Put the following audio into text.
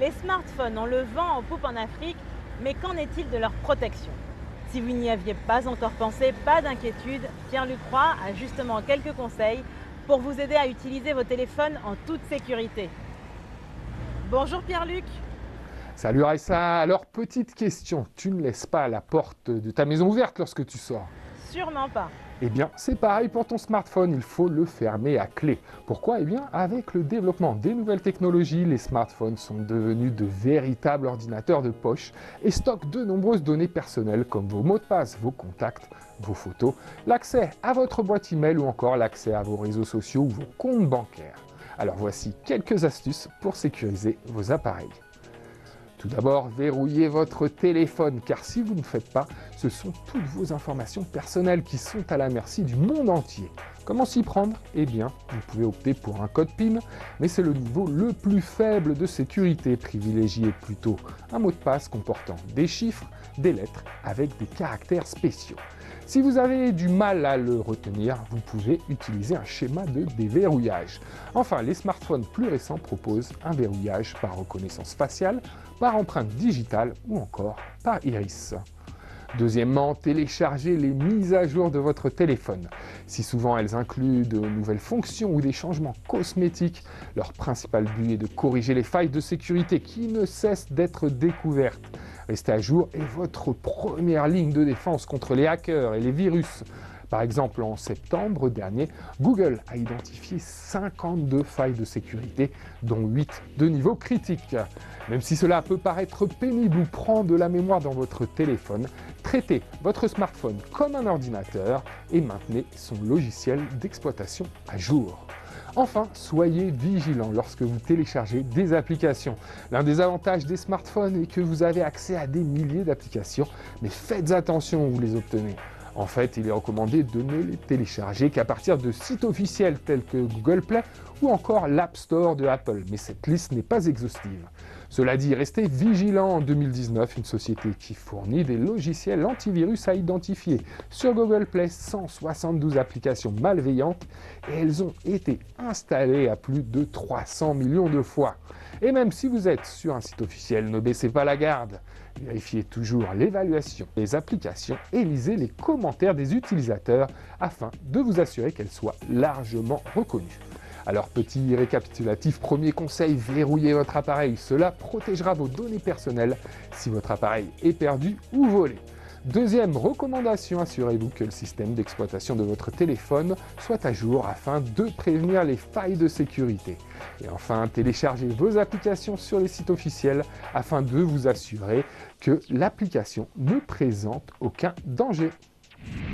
Les smartphones, on le vend en poupe en Afrique, mais qu'en est-il de leur protection? Si vous n'y aviez pas encore pensé, pas d'inquiétude, Pierre-Luc Roy a justement quelques conseils pour vous aider à utiliser vos téléphones en toute sécurité. Bonjour Pierre-Luc. Salut Raissa, alors petite question, tu ne laisses pas la porte de ta maison ouverte lorsque tu sors? Sûrement pas. Eh bien, c'est pareil pour ton smartphone, il faut le fermer à clé. Pourquoi? Eh bien, avec le développement des nouvelles technologies, les smartphones sont devenus de véritables ordinateurs de poche et stockent de nombreuses données personnelles comme vos mots de passe, vos contacts, vos photos, l'accès à votre boîte email ou encore l'accès à vos réseaux sociaux ou vos comptes bancaires. Alors voici quelques astuces pour sécuriser vos appareils. Tout d'abord, verrouillez votre téléphone, car si vous ne faites pas, ce sont toutes vos informations personnelles qui sont à la merci du monde entier. Comment s'y prendre? Eh bien, vous pouvez opter pour un code PIN, mais c'est le niveau le plus faible de sécurité. Privilégiez plutôt un mot de passe comportant des chiffres, des lettres avec des caractères spéciaux. Si vous avez du mal à le retenir, vous pouvez utiliser un schéma de déverrouillage. Enfin, les smartphones plus récents proposent un verrouillage par reconnaissance faciale, par empreinte digitale ou encore par iris. Deuxièmement, téléchargez les mises à jour de votre téléphone. Si souvent elles incluent de nouvelles fonctions ou des changements cosmétiques, leur principal but est de corriger les failles de sécurité qui ne cessent d'être découvertes. Rester à jour est votre première ligne de défense contre les hackers et les virus. Par exemple, en septembre dernier, Google a identifié 52 failles de sécurité, dont 8 de niveau critique. Même si cela peut paraître pénible ou prend de la mémoire dans votre téléphone, traitez votre smartphone comme un ordinateur et maintenez son logiciel d'exploitation à jour. Enfin, soyez vigilants lorsque vous téléchargez des applications. L'un des avantages des smartphones est que vous avez accès à des milliers d'applications, mais faites attention où vous les obtenez. En fait, il est recommandé de ne les télécharger qu'à partir de sites officiels tels que Google Play ou encore l'App Store de Apple, mais cette liste n'est pas exhaustive. Cela dit, restez vigilants. En 2019, une société qui fournit des logiciels antivirus a identifié sur Google Play 172 applications malveillantes et elles ont été installées à plus de 300 millions de fois. Et même si vous êtes sur un site officiel, ne baissez pas la garde. Vérifiez toujours l'évaluation des applications et lisez les commentaires des utilisateurs afin de vous assurer qu'elles soient largement reconnues. Alors petit récapitulatif, premier conseil, verrouillez votre appareil. Cela protégera vos données personnelles si votre appareil est perdu ou volé. Deuxième recommandation, assurez-vous que le système d'exploitation de votre téléphone soit à jour afin de prévenir les failles de sécurité. Et enfin, téléchargez vos applications sur les sites officiels afin de vous assurer que l'application ne présente aucun danger.